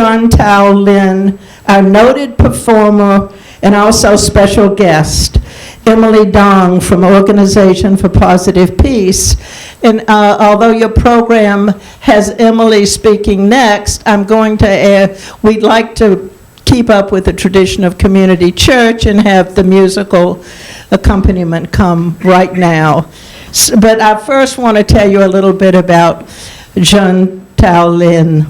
Zhantao Lin, our noted performer and also special guest, Emily Dong from Organization for Positive Peace. And although your program has Emily speaking next, I'm going to add, we'd like to keep up with the tradition of community church and have the musical accompaniment come right now. But I first want to tell you a little bit about Zhantao Lin.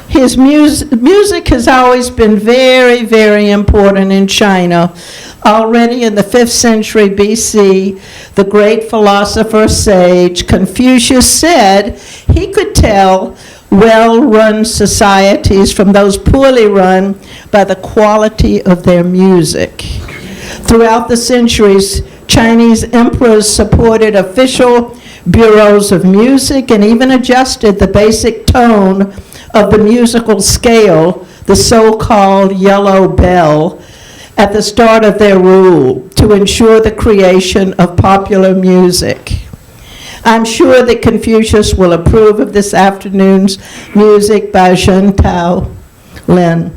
His music has always been very, very important in China. Already in the 5th century BC, the great philosopher sage Confucius said he could tell well-run societies from those poorly run by the quality of their music. Throughout the centuries, Chinese emperors supported official bureaus of music and even adjusted the basic tone of the musical scale, the so-called yellow bell, at the start of their rule to ensure the creation of popular music. I'm sure that Confucius will approve of this afternoon's music by Zhantao Lin.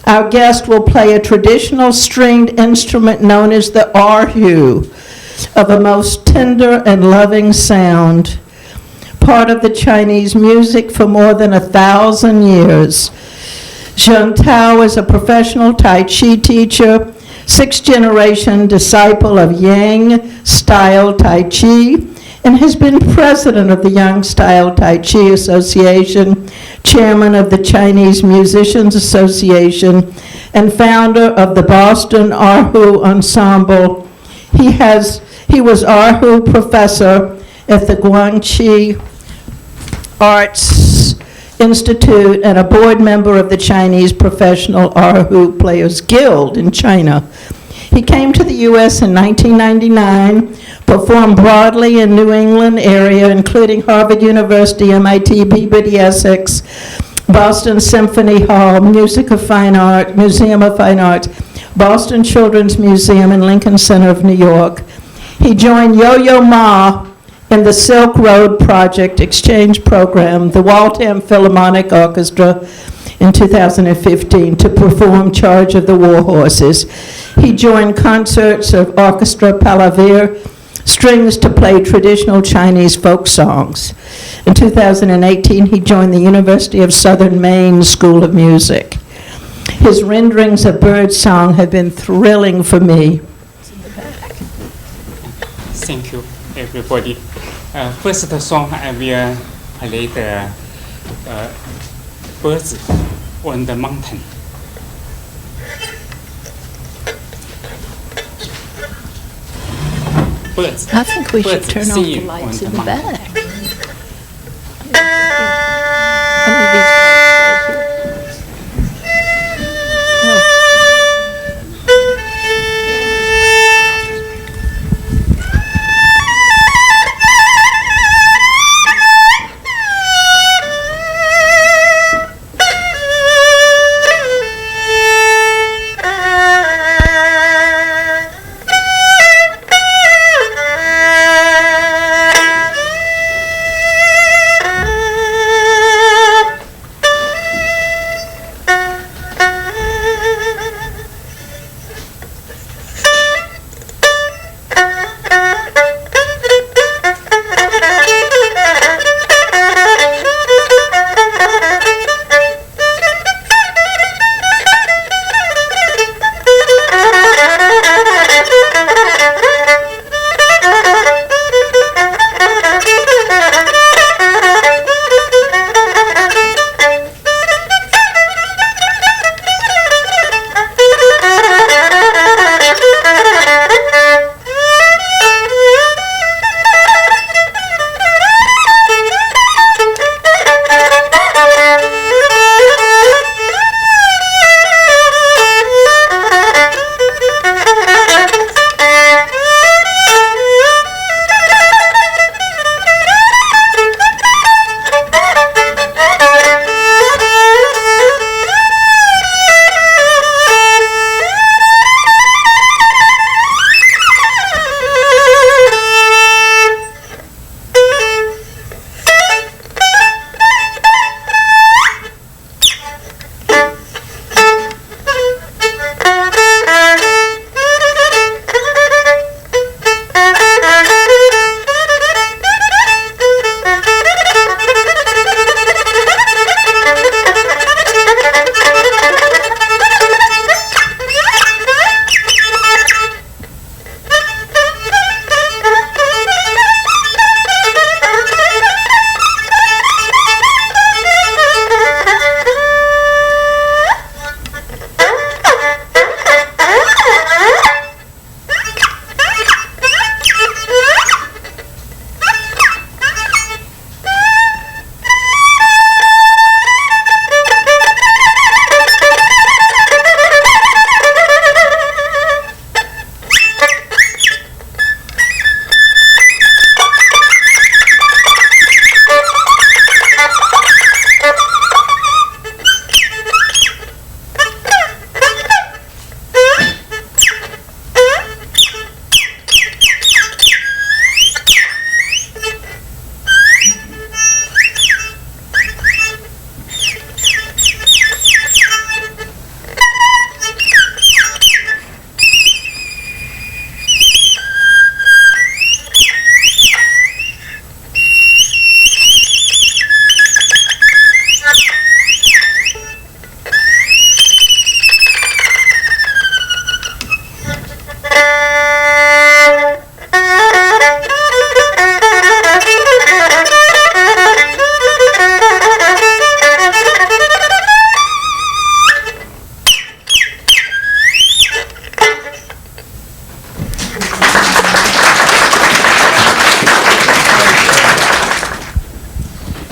Our guest will play a traditional stringed instrument known as the erhu, of a most tender and loving sound, part of the Chinese music for more than 1,000 years. Zhantao is a professional Tai Chi teacher, 6th-generation disciple of Yang Style Tai Chi, and has been president of the Yang Style Tai Chi Association, chairman of the Chinese Musicians Association, and founder of the Boston erhu Ensemble. He was erhu professor at the Guangxi Arts Institute and a board member of the Chinese Professional erhu Players Guild in China. He came to the U.S. in 1999, performed broadly in New England area, including Harvard University, MIT, Peabody, Essex, Boston Symphony Hall, Museum of Fine Arts, Boston Children's Museum, and Lincoln Center of New York. He joined Yo-Yo Ma in the Silk Road Project Exchange Program, the Waltham Philharmonic Orchestra, in 2015 to perform Charge of the War Horses. He joined concerts of Orchestra Palavir Strings to play traditional Chinese folk songs. In 2018, he joined the University of Southern Maine School of Music. His renderings of birdsong have been thrilling for me. Thank you, everybody. First song I will play the birds on the mountain. Birds. I think we should Birds turn off the singing lights on in the mountain. back. I mean, these lights right here. No.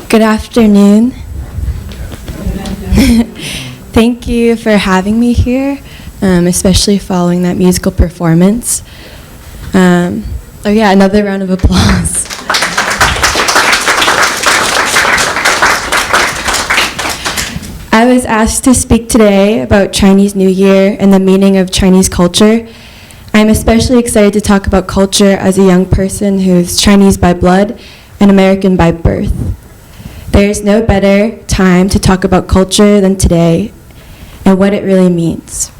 Good afternoon. Thank you for having me here, especially following that musical performance. Oh yeah, another round of applause. I was asked to speak today about Chinese New Year and the meaning of Chinese culture. I'm especially excited to talk about culture as a young person who's Chinese by blood and American by birth. There is no better time to talk about culture than today and what it really means.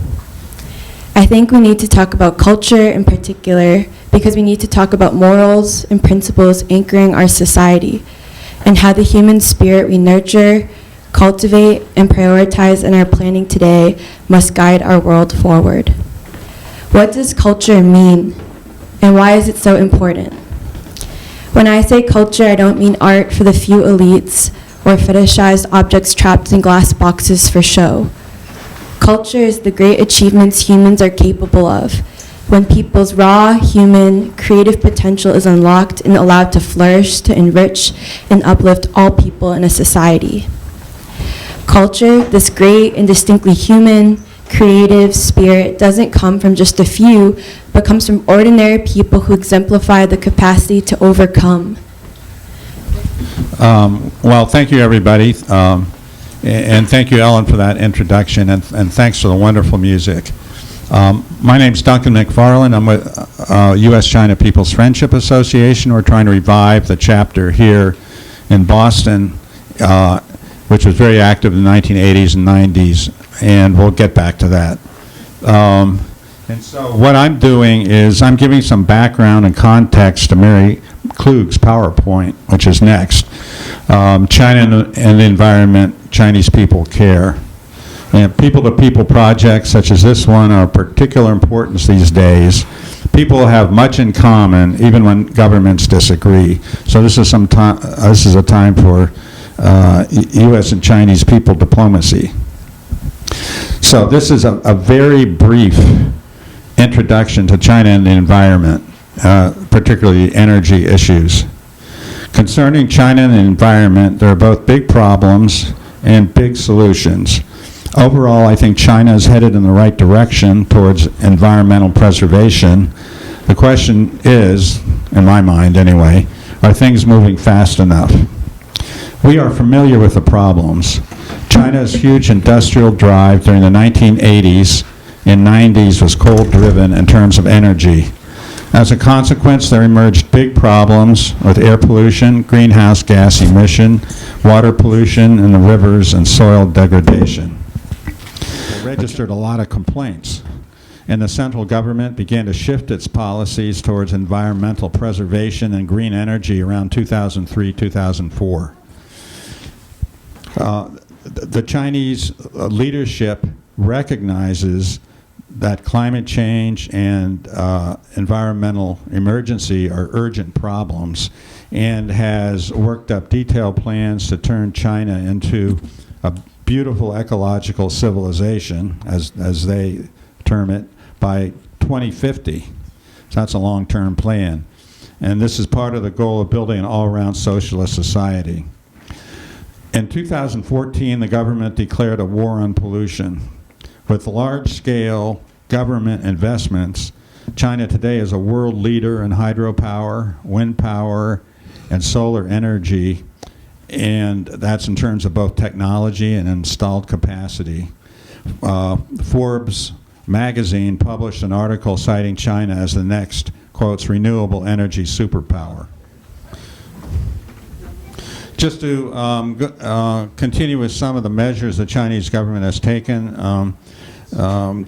I think we need to talk about culture in particular because we need to talk about morals and principles anchoring our society and how the human spirit we nurture, cultivate, and prioritize in our planning today must guide our world forward. What does culture mean, and why is it so important? When I say culture, I don't mean art for the few elites or fetishized objects trapped in glass boxes for show. Culture is the great achievements humans are capable of, when people's raw, human, creative potential is unlocked and allowed to flourish, to enrich, and uplift all people in a society. Culture, this great and distinctly human, creative spirit, doesn't come from just a few, but comes from ordinary people who exemplify the capacity to overcome. Well, thank you, everybody. And thank you, Ellen, for that introduction, and thanks for the wonderful music. My name's Duncan McFarland. I'm with U.S.-China People's Friendship Association. We're trying to revive the chapter here in Boston, which was very active in the 1980s and 90s, and we'll get back to that. And so what I'm doing is I'm giving some background and context to Mary Klug's PowerPoint, which is next. China and the environment, Chinese people care. And people-to-people projects such as this one are of particular importance these days. People have much in common, even when governments disagree. So this is a time for U.S. and Chinese people diplomacy. So this is a very brief introduction to China and the environment, particularly energy issues. Concerning China and the environment, there are both big problems and big solutions. Overall, I think China is headed in the right direction towards environmental preservation. The question is, in my mind anyway, are things moving fast enough? We are familiar with the problems. China's huge industrial drive during the 1980s and 90s was coal-driven in terms of energy. As a consequence, there emerged big problems with air pollution, greenhouse gas emission, water pollution in the rivers, and soil degradation. It registered a lot of complaints, and the central government began to shift its policies towards environmental preservation and green energy around 2003, 2004. The Chinese leadership recognizes that climate change and environmental emergency are urgent problems and has worked up detailed plans to turn China into a beautiful ecological civilization, as they term it, by 2050. So that's a long-term plan. And this is part of the goal of building an all-around socialist society. In 2014, the government declared a war on pollution. With large-scale government investments, China today is a world leader in hydropower, wind power, and solar energy, and that's in terms of both technology and installed capacity. Forbes magazine published an article citing China as the next, quotes, renewable energy superpower. Just to continue with some of the measures the Chinese government has taken,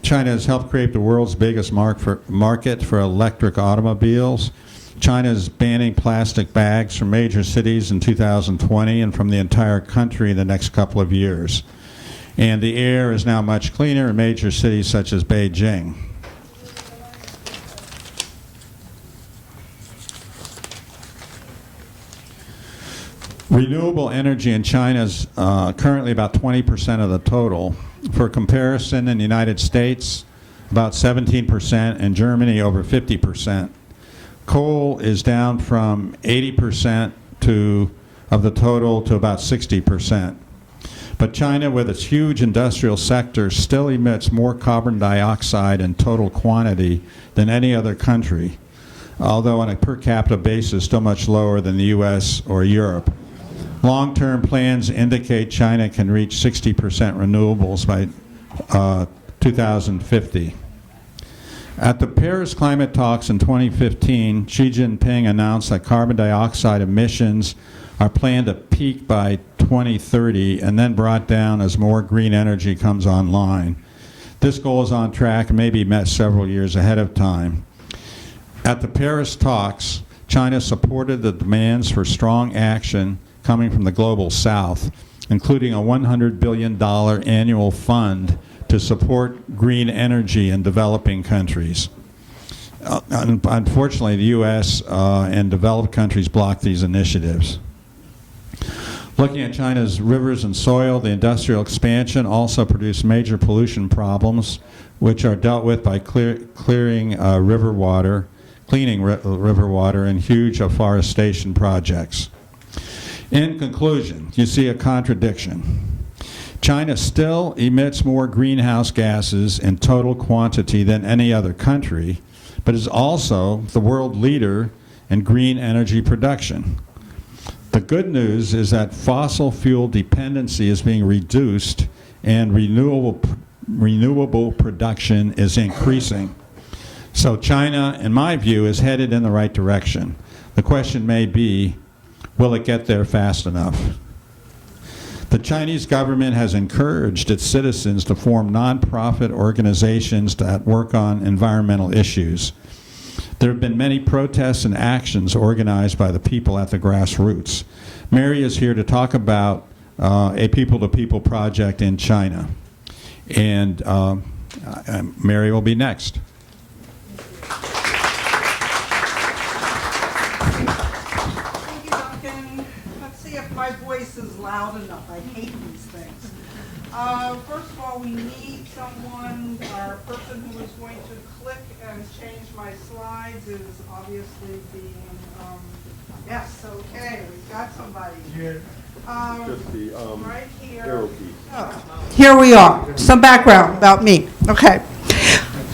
China has helped create the world's biggest market for electric automobiles. China is banning plastic bags from major cities in 2020 and from the entire country in the next couple of years. And the air is now much cleaner in major cities such as Beijing. Renewable energy in China is currently about 20% of the total. For comparison, in the United States, about 17%, in Germany, over 50%. Coal is down from 80% to of the total to about 60%. But China, with its huge industrial sector, still emits more carbon dioxide in total quantity than any other country, although on a per capita basis still much lower than the US or Europe. Long-term plans indicate China can reach 60% renewables by 2050. At the Paris climate talks in 2015, Xi Jinping announced that carbon dioxide emissions are planned to peak by 2030 and then brought down as more green energy comes online. This goal is on track and may be met several years ahead of time. At the Paris talks, China supported the demands for strong action coming from the global south, including a $100 billion annual fund to support green energy in developing countries. Unfortunately, the U.S. And developed countries block these initiatives. Looking at China's rivers and soil, the industrial expansion also produced major pollution problems, which are dealt with by cleaning river water and huge afforestation projects. In conclusion, you see a contradiction. China still emits more greenhouse gases in total quantity than any other country, but is also the world leader in green energy production. The good news is that fossil fuel dependency is being reduced and renewable production is increasing. So China, in my view, is headed in the right direction. The question may be, will it get there fast enough? The Chinese government has encouraged its citizens to form nonprofit organizations that work on environmental issues. There have been many protests and actions organized by the people at the grassroots. Mary is here to talk about a people-to-people project in China. And Mary will be next. Thank you, Duncan. Let's see if my voice is loud enough. I hate these things. First of all, we need someone, our person who is going to click and change my slides is obviously being, yes, okay, we've got somebody. Just the Right here. arrow key. Oh, here we are. Some background about me. Okay.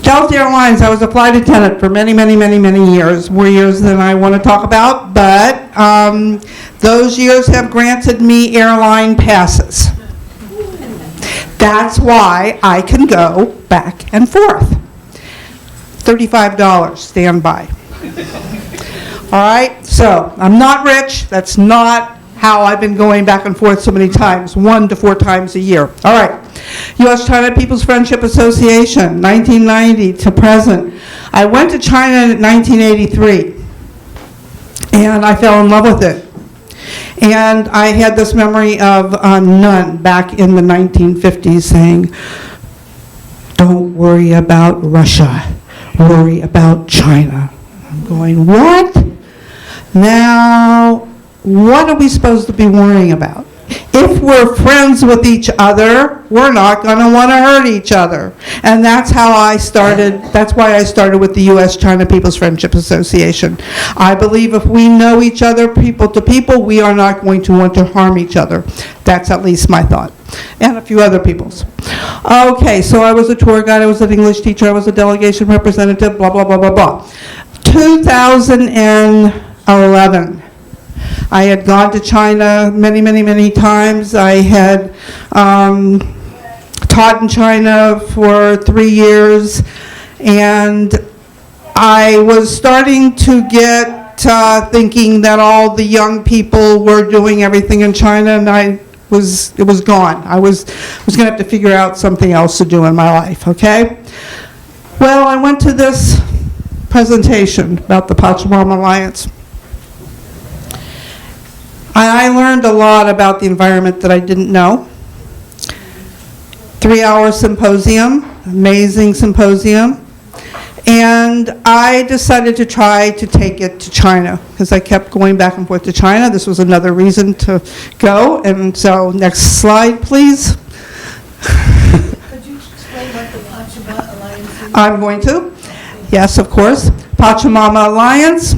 Delta Airlines, I was a flight attendant for many, many, many, many years, more years than I want to talk about, but those years have granted me airline passes. That's why I can go back and forth. $35, stand by. All right, so I'm not rich. That's not how I've been going back and forth so many times, 1 to 4 times a year. All right, U.S.-China People's Friendship Association, 1990 to present. I went to China in 1983, and I fell in love with it. And I had this memory of a nun back in the 1950s saying, "Don't worry about Russia, worry about China." I'm going, what? Now, what are we supposed to be worrying about? If we're friends with each other, we're not going to want to hurt each other. And that's how I started, that's why I started with the U.S.-China People's Friendship Association. I believe if we know each other, people to people, we are not going to want to harm each other. That's at least my thought. And a few other people's. Okay, so I was a tour guide, I was an English teacher, I was a delegation representative, blah, blah, blah, blah, blah. 2011. I had gone to China many, many, many times. I had taught in China for 3 years, and I was starting to get thinking that all the young people were doing everything in China, and it was gone. I was going to have to figure out something else to do in my life, okay? Well, I went to this presentation about the Pachamama Alliance. I learned a lot about the environment that I didn't know. 3-hour symposium, amazing symposium. And I decided to try to take it to China because I kept going back and forth to China. This was another reason to go. And so next slide, please. Could you explain what the Pachamama Alliance is? I'm going to. Yes, of course. Pachamama Alliance,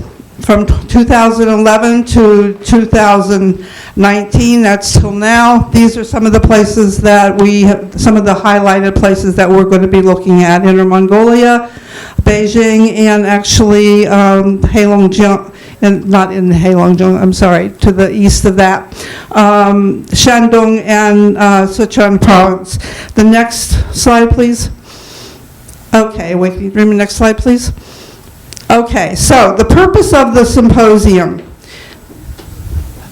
from 2011 to 2019, that's till now. These are some of the places that some of the highlighted places that we're going to be looking at: Inner Mongolia, Beijing, and actually Heilongjiang, and not in Heilongjiang, I'm sorry, to the east of that, Shandong and Sichuan province. The next slide, please. Okay, wait, next slide, please. Okay, so the purpose of the symposium,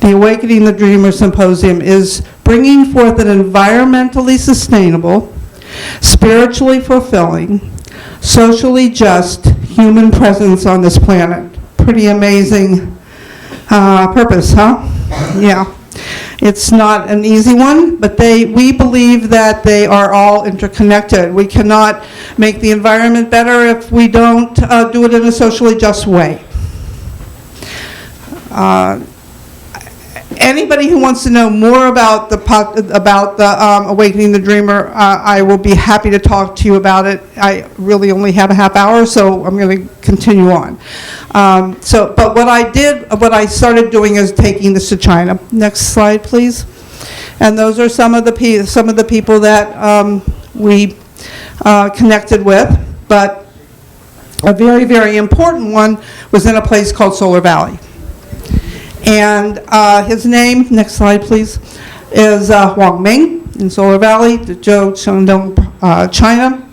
the Awakening the Dreamer Symposium, is bringing forth an environmentally sustainable, spiritually fulfilling, socially just human presence on this planet. Pretty amazing purpose, huh? Yeah. It's not an easy one, but we believe that they are all interconnected. We cannot make the environment better if we don't do it in a socially just way. Anybody who wants to know more about the Awakening the Dreamer, I will be happy to talk to you about it. I really only have a half hour, so I'm going to continue on. But what I started doing is taking this to China. Next slide, please. And those are some of the people that we connected with. But a very, very important one was in a place called Solar Valley. And his name, next slide please, is Huang Ming in Solar Valley, Zhou, Shandong, China.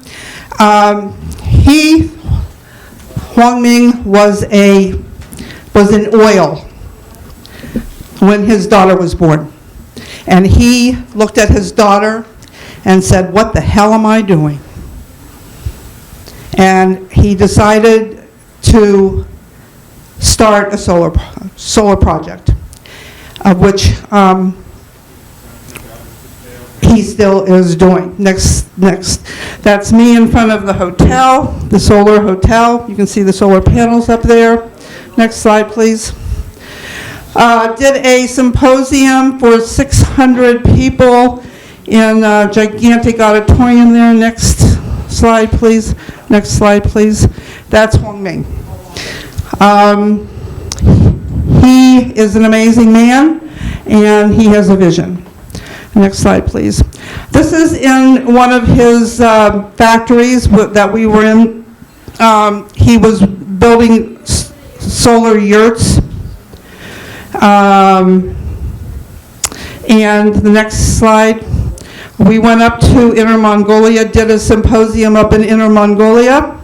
Huang Ming was in oil when his daughter was born. And he looked at his daughter and said, "What the hell am I doing?" And he decided to start a solar project, of which he still is doing. Next. That's me in front of the hotel, the solar hotel. You can see the solar panels up there. Next slide, please. Did a symposium for 600 people in a gigantic auditorium there. Next slide, please. Next slide, please. That's Huang Ming. He is an amazing man, and he has a vision. Next slide, please. This is in one of his factories that we were in. He was building solar yurts. And the next slide, we went up to Inner Mongolia, did a symposium up in Inner Mongolia.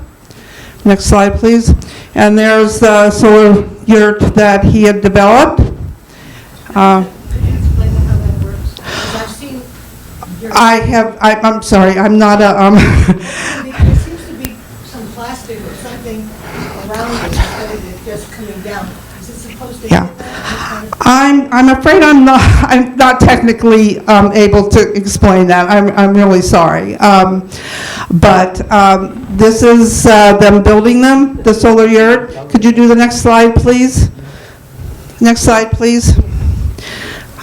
Next slide, please. And there's the solar yurt that he had developed. Could you explain how that works? Because I've seen your... I'm sorry, I'm not a, There seems to be some plastic or something around it instead of it just coming down. Is it supposed to Yeah. hit that? I'm afraid I'm not technically able to explain that. I'm really sorry. But this is them building the solar yurt. Could you do the next slide, please? Next slide, please.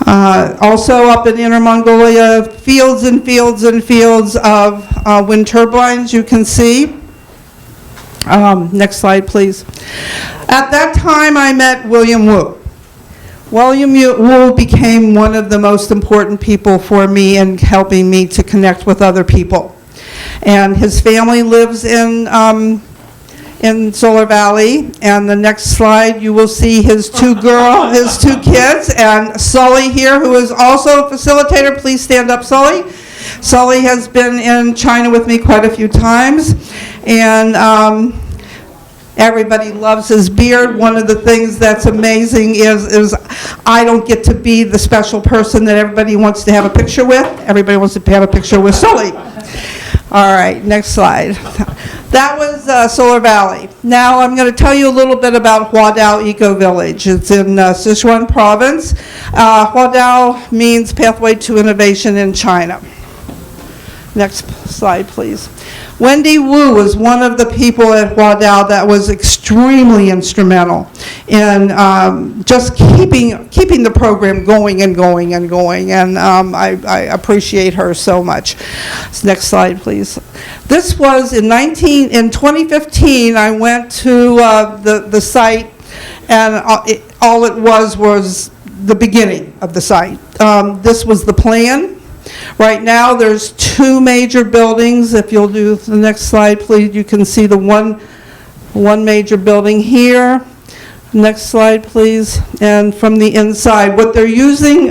Also up in Inner Mongolia, fields and fields and fields of wind turbines you can see. Next slide, please. At that time, I met William Wu. William Wu became one of the most important people for me in helping me to connect with other people. And his family lives in Solar Valley. And the next slide, you will see his two kids, and Sully here, who is also a facilitator. Please stand up, Sully. Sully has been in China with me quite a few times. And everybody loves his beard. One of the things that's amazing is I don't get to be the special person that everybody wants to have a picture with. Everybody wants to have a picture with Sully. All right, next slide. That was Solar Valley. Now I'm going to tell you a little bit about Huadao Eco Village. It's in Sichuan province. Huadao means Pathway to Innovation in China. Next slide, please. Wendy Wu was one of the people at Huadao that was extremely instrumental in just keeping the program going and going and going, and I appreciate her so much. Next slide, please. This was in 2015. I went to the site, And all it was the beginning of the site. This was the plan. Right now, there's 2 major buildings. If you'll do the next slide, please, you can see the one major building here. Next slide, please. And from the inside, what they're using,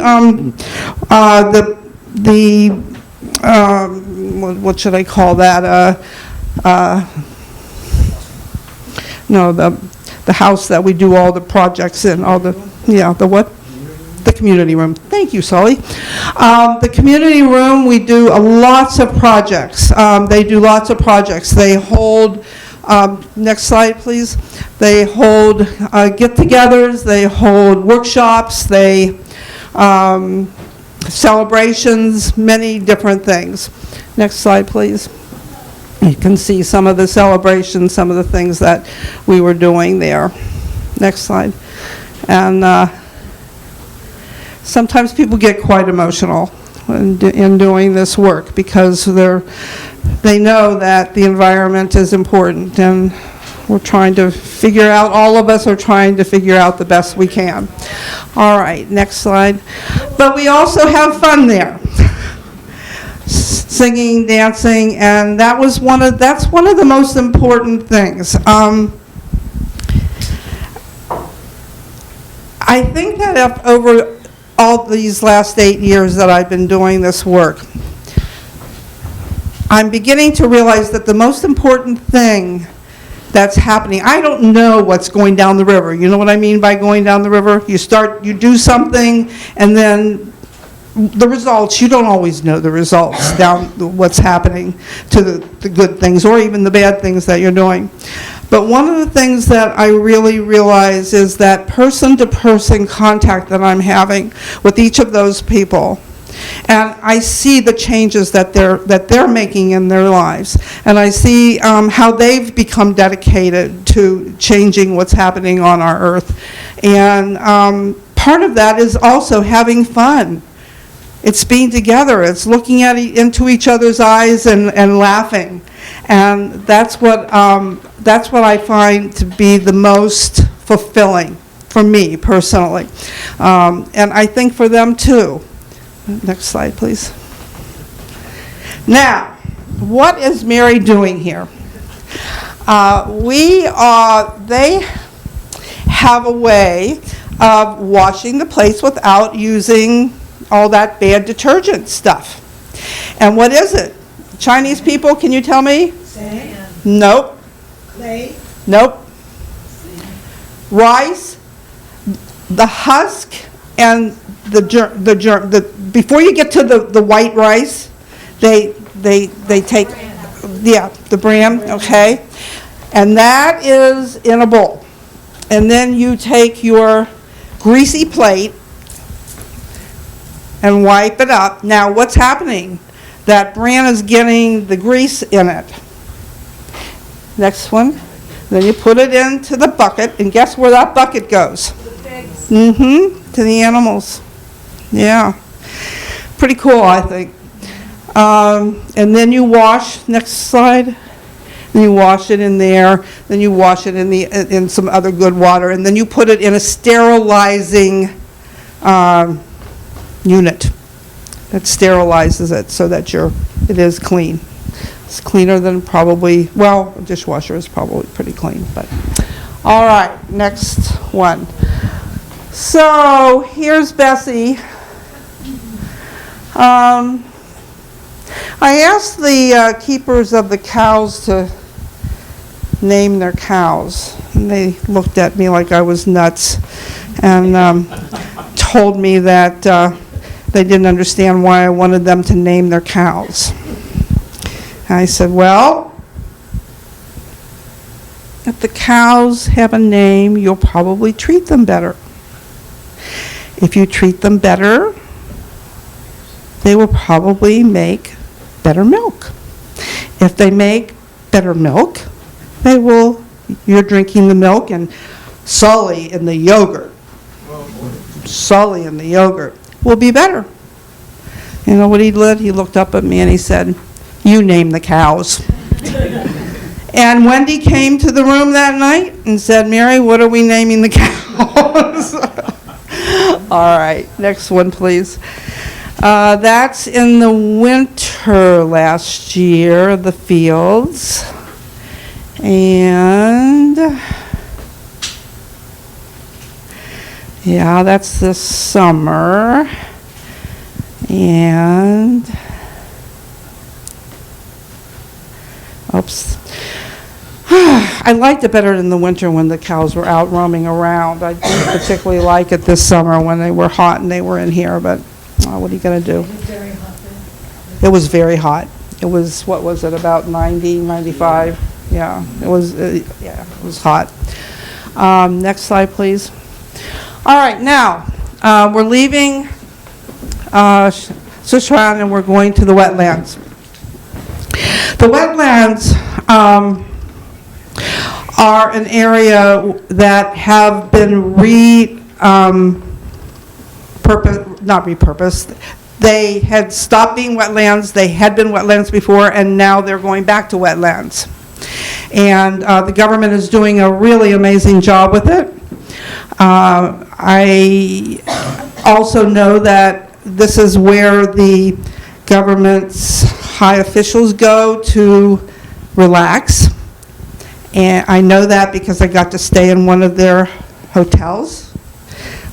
what should I call that? No, the house that we do all the projects in, the what? The community room. Thank you, Sully. The community room, we do lots of projects. They do lots of projects. They hold, next slide, please. They hold get-togethers, they hold workshops, they celebrations, many different things. Next slide, please. You can see some of the celebrations, some of the things that we were doing there. Next slide. And sometimes people get quite emotional in doing this work because they know that the environment is important, and we're trying to figure out, all of us are trying to figure out the best we can. All right, next slide. But we also have fun there. Singing, dancing, and that's one of the most important things. I think that over all these last 8 years that I've been doing this work, I'm beginning to realize that the most important thing that's happening, I don't know what's going down the river. You know what I mean by going down the river? You do something, and then the results, you don't always know the results down what's happening to the good things or even the bad things that you're doing. But one of the things that I really realize is that person-to-person contact that I'm having with each of those people. And I see the changes that they're making in their lives. And I see how they've become dedicated to changing what's happening on our earth. And part of that is also having fun. It's being together. It's looking into each other's eyes and laughing. And that's what I find to be the most fulfilling for me personally. And I think for them too. Next slide, please. Now, what is Mary doing here? They have a way of washing the plates without using all that bad detergent stuff. And what is it? Chinese people, can you tell me? Sand. Nope. Clay. Nope. Rice, the husk, and before you get to the white rice, they take, the bran, okay? And that is in a bowl. And then you take your greasy plate and wipe it up. Now what's happening? That bran is getting the grease in it. Next one. Then you put it into the bucket, and guess where that bucket goes? To the pigs. To the animals. Yeah. Pretty cool, I think. And then you wash, next slide. Then you wash it in there. Then you wash it in some other good water, and then you put it in a sterilizing unit that sterilizes it so that it is clean. It's cleaner than probably, well, a dishwasher is probably pretty clean, but. All right, next one. So here's Bessie. I asked the keepers of the cows to name their cows, and they looked at me like I was nuts and told me that they didn't understand why I wanted them to name their cows. And I said, well, if the cows have a name, you'll probably treat them better. If you treat them better, they will probably make better milk. If they make better milk, you're drinking the milk, and Sully in the yogurt will be better. You know what he did? He looked up at me and he said, you name the cows. And Wendy came to the room that night and said, Mary, what are we naming the cows? All right, next one, please. That's in the winter last year, the fields. And, yeah, that's this summer. And, oops. I liked it better in the winter when the cows were out roaming around. I didn't particularly like it this summer when they were hot and they were in here, but what are you going to do? It was very hot then. It was very hot. It was, what was it, about 90, 95? Yeah, it was hot. Next slide, please. All right, now, we're leaving Sichuan and we're going to the wetlands. The wetlands are an area that have been not repurposed. They had stopped being wetlands. They had been wetlands before, and now they're going back to wetlands. And the government is doing a really amazing job with it. I also know that this is where the government's high officials go to relax. And I know that because I got to stay in one of their hotels,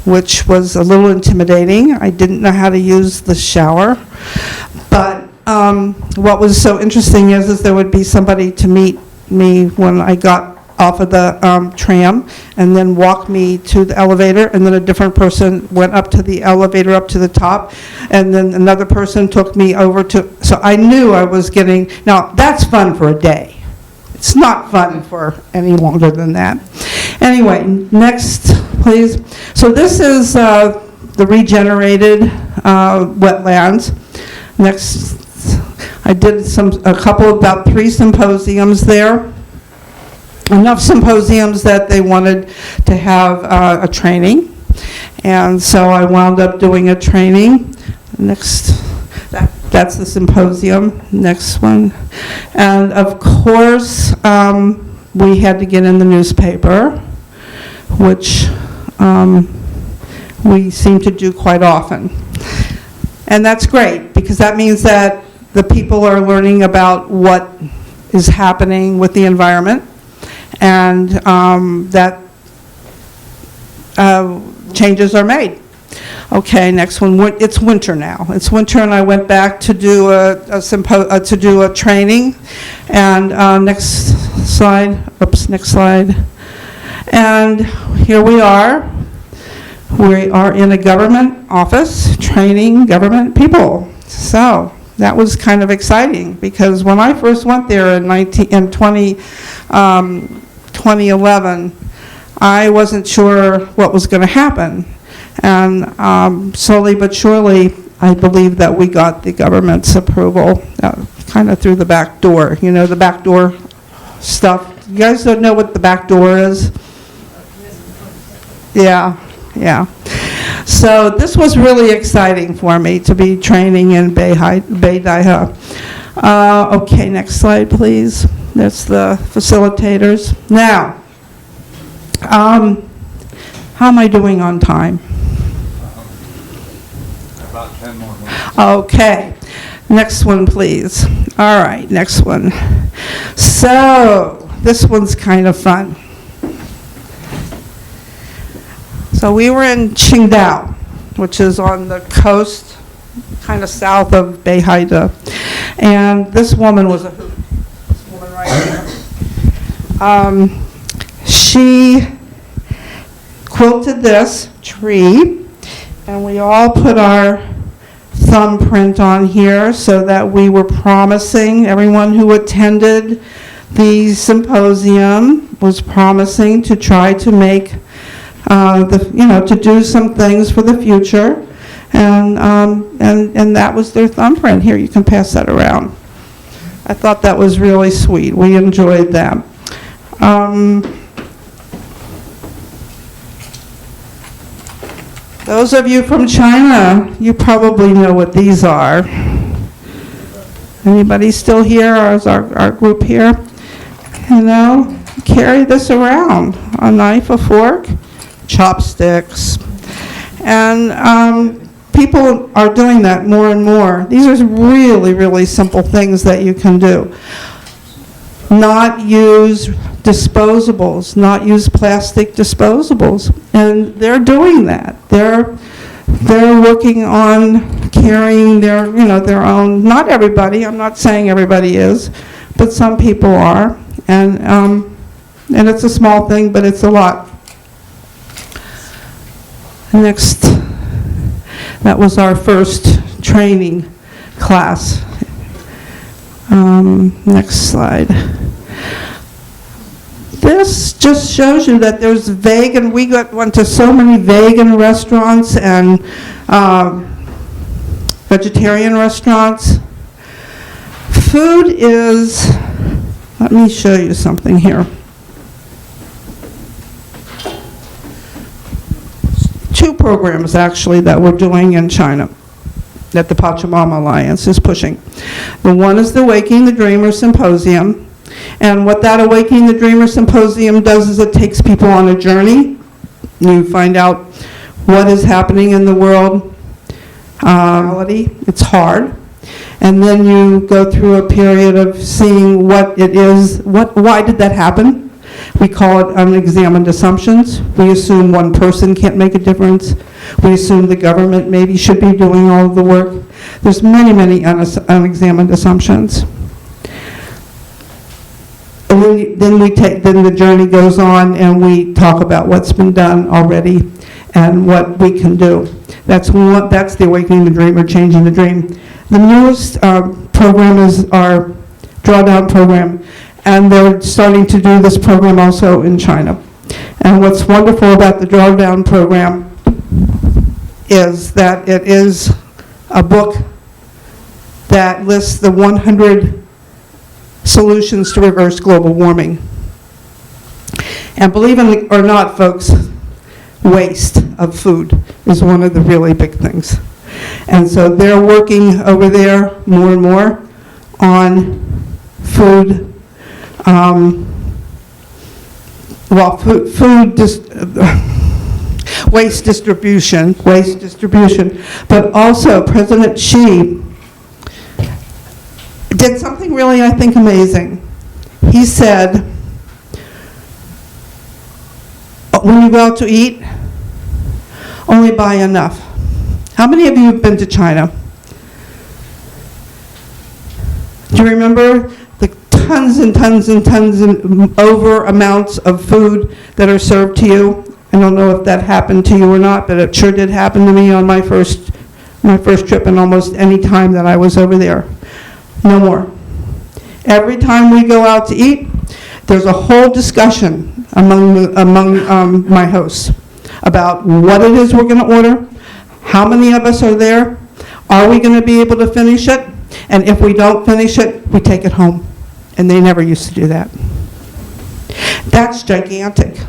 which was a little intimidating. I didn't know how to use the shower. But what was so interesting is there would be somebody to meet me when I got off of the tram and then walk me to the elevator, and then a different person went up to the elevator up to the top, and then another person took me over to, so I knew I was getting, now that's fun for a day. It's not fun for any longer than that. Anyway, next, please. So this is the regenerated wetlands. Next, I did about 3 symposiums there. Enough symposiums that they wanted to have a training. And so I wound up doing a training. Next. That's the symposium. Next one. And of course, we had to get in the newspaper, which we seem to do quite often. And that's great, because that means that the people are learning about what is happening with the environment, and that changes are made. Okay, next one. It's winter now. It's winter, and I went back to do a training. And next slide. Oops, next slide. And here we are. We are in a government office training government people. So that was kind of exciting, because when I first went there in 2011, I wasn't sure what was going to happen. And slowly but surely, I believe that we got the government's approval kind of through the back door. You know, the back door stuff. You guys don't know what the back door is? Yeah, yeah. So this was really exciting for me to be training in Beidaihe. Okay, next slide, please. That's the facilitators. Now, how am I doing on time? About 10 more minutes. Okay, next one, please. All right, next one. So, this one's kind of fun. So we were in Qingdao, which is on the coast, kind of south of Beidaihe. And this woman was this woman right here. She quilted this tree, and we all put our thumbprint on here so that we were promising, everyone who attended the symposium was promising to try to make to do some things for the future, and that was their thumbprint. Here, you can pass that around. I thought that was really sweet. We enjoyed that. Those of you from China, you probably know what these are. Anybody still here, or is our group here? You know, carry this around, a knife, a fork. chopsticks. And people are doing that more and more. These are really, really simple things that you can do. Not use disposables, not use plastic disposables. And they're doing that. They're working on carrying their, their own, not everybody, I'm not saying everybody is, but some people are. And it's a small thing, but it's a lot. Next, that was our first training class. Next slide. This just shows you that there's vegan, went to so many vegan restaurants and vegetarian restaurants. Food is, let me show you something here. Two programs actually that we're doing in China that the Pachamama Alliance is pushing. The one is the Awakening the Dreamer Symposium. And what that Awakening the Dreamer Symposium does is it takes people on a journey. You find out what is happening in the world. It's hard. And then you go through a period of seeing what it is, why did that happen? We call it unexamined assumptions. We assume one person can't make a difference. We assume the government maybe should be doing all of the work. There's many, many unexamined assumptions. And then the journey goes on and we talk about what's been done already and what we can do. That's the Awakening the Dream or Changing the Dream. The newest program is our drawdown program, and they're starting to do this program also in China. And what's wonderful about the drawdown program is that it is a book that lists the 100 solutions to reverse global warming. And believe it or not, folks, waste of food is one of the really big things. And so they're working over there more and more on food, waste distribution, but also President Xi did something really, I think, amazing. He said, when you go out to eat, only buy enough. How many of you have been to China? Do you remember the tons and tons and tons and over amounts of food that are served to you? I don't know if that happened to you or not, but it sure did happen to me on my first trip and almost any time that I was over there. No more. Every time we go out to eat, there's a whole discussion among my hosts about what it is we're going to order, how many of us are there, are we going to be able to finish it, and if we don't finish it, we take it home. And they never used to do that. That's gigantic.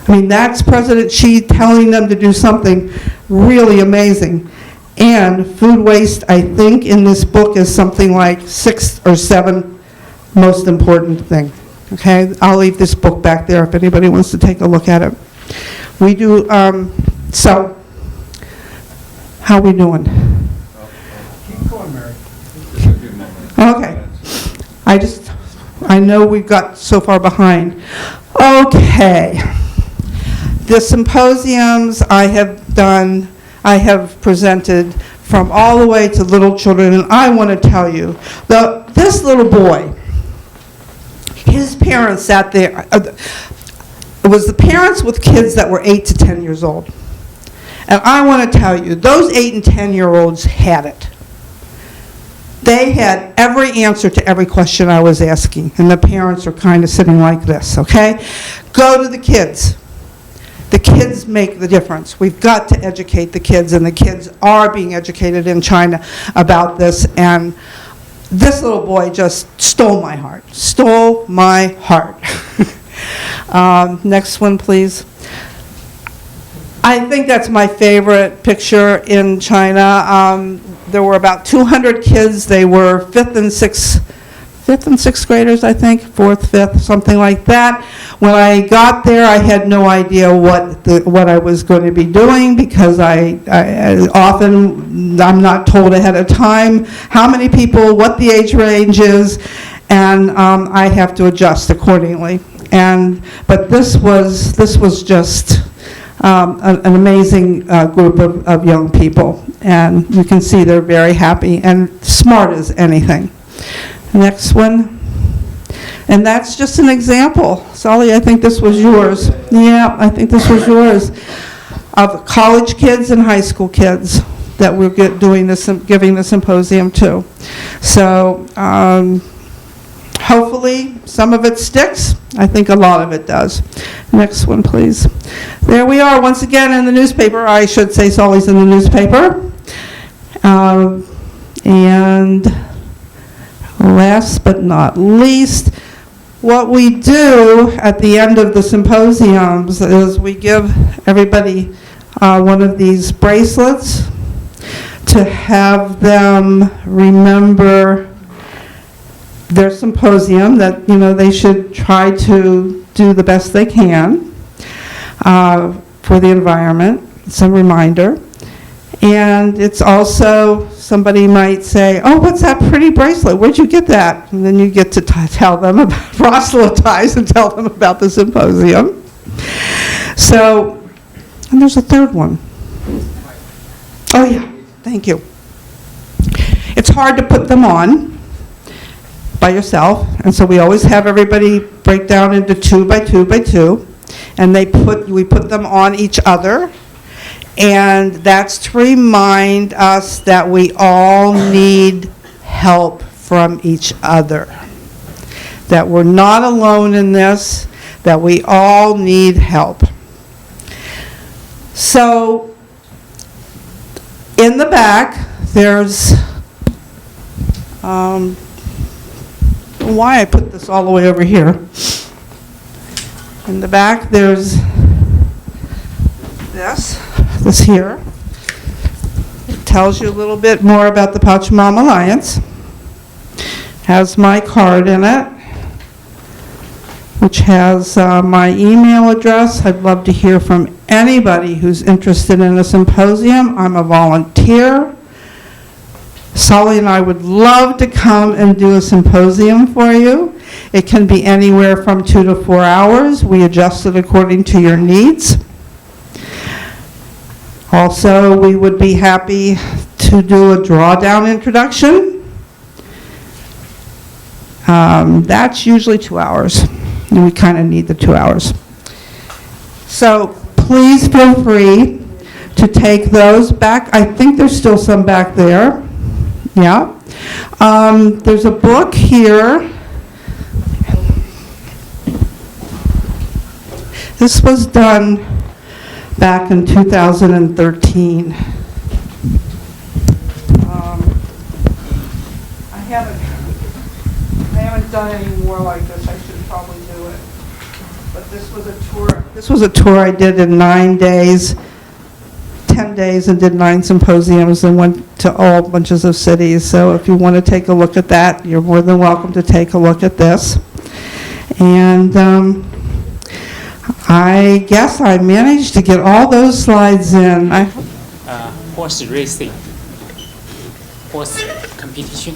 I mean, that's President Xi telling them to do something really amazing. And food waste, I think, in this book is something like 6 or 7 most important thing. Okay, I'll leave this book back there if anybody wants to take a look at it. We do, so, how are we doing? Keep going, Mary. Okay, I know we've got so far behind. Okay, the symposiums I have presented from all the way to little children, and I want to tell you, this little boy, his parents sat there. It was the parents with kids that were 8 to 10 years old. And I want to tell you, those 8 and 10-year-olds had it. They had every answer to every question I was asking, and the parents are kind of sitting like this, okay? Go to the kids. The kids make the difference. We've got to educate the kids, and the kids are being educated in China about this, and this little boy just stole my heart. Next one, please. I think that's my favorite picture in China. There were about 200 kids. They were 5th fifth and sixth graders, I think, fourth, fifth, something like that. When I got there, I had no idea what I was going to be doing, because I often, I'm not told ahead of time how many people, what the age range is, and I have to adjust accordingly. But this was just an amazing group of young people, and you can see they're very happy and smart as anything. Next one. And that's just an example. Solly, I think this was yours. Yeah, I think this was yours. Of college kids and high school kids that we're giving the symposium to. So hopefully some of it sticks. I think a lot of it does. Next one, please. There we are once again in the newspaper. I should say Solly's in the newspaper. And last but not least, what we do at the end of the symposiums is we give everybody one of these bracelets to have them remember their symposium, that, you know, they should try to do the best they can for the environment. It's a reminder. And it's also, somebody might say, oh, what's that pretty bracelet? Where'd you get that? And then you get to tell them about, proselytize and tell them about the symposium. So, and there's a third one. Oh yeah, thank you. It's hard to put them on by yourself, and so we always have everybody break down into 2 by 2 by 2, and we put them on each other. And that's to remind us that we all need help from each other. That we're not alone in this, that we all need help. So, in the back, there's, why I put this all the way over here. In the back, there's this here. It tells you a little bit more about the Pachamama Alliance. Has my card in it, which has my email address. I'd love to hear from anybody who's interested in a symposium. I'm a volunteer. Solly and I would love to come and do a symposium for you. It can be anywhere from 2 to 4 hours. We adjust it according to your needs. Also, we would be happy to do a drawdown introduction. That's usually 2 hours, and we kind of need the 2 hours. So please feel free to take those back. I think there's still some back there. Yeah. There's a book here. This was done back in 2013. I haven't done any more like this. I should probably do it. But this was a tour. This was a tour I did in 9 days, 10 days, and did 9 symposiums and went to all bunches of cities. So if you want to take a look at that, you're more than welcome to take a look at this. And I guess I managed to get all those slides in. Horse racing, horse competition.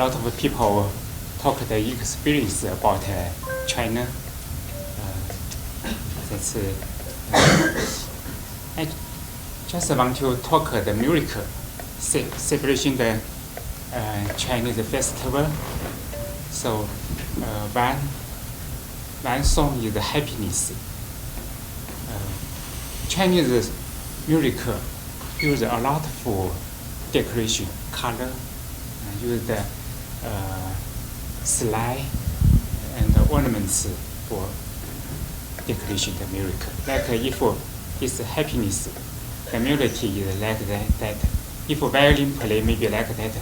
lot of people talk the experience about China. I just want to talk the miracle celebration the Chinese festival. So one song is happiness. Chinese miracle use a lot of decoration, color, use the slide and ornaments for decoration the miracle. Like if it's happiness, the melody is like that. If violin play, maybe like that.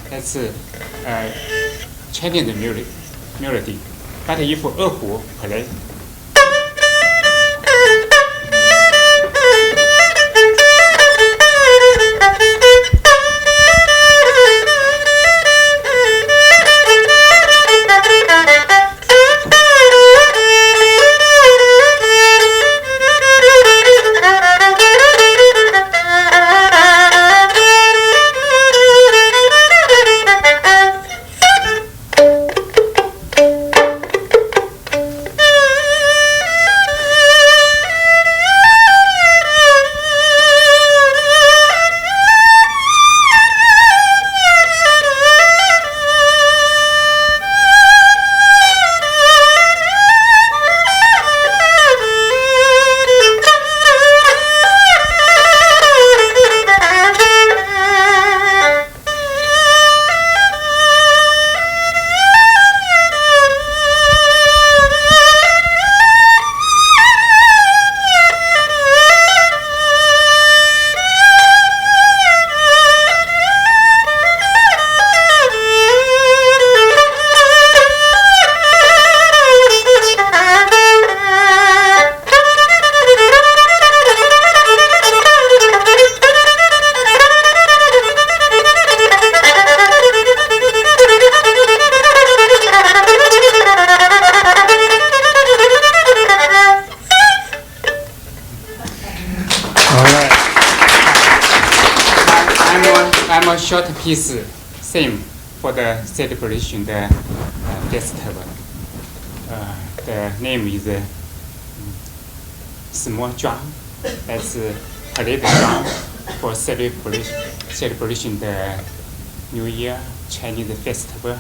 That's Chinese melody. But if erhu play, I'm a short piece theme for the celebration, the festival. The name is Small Drum. That's parade drum for celebration the New Year Chinese festival.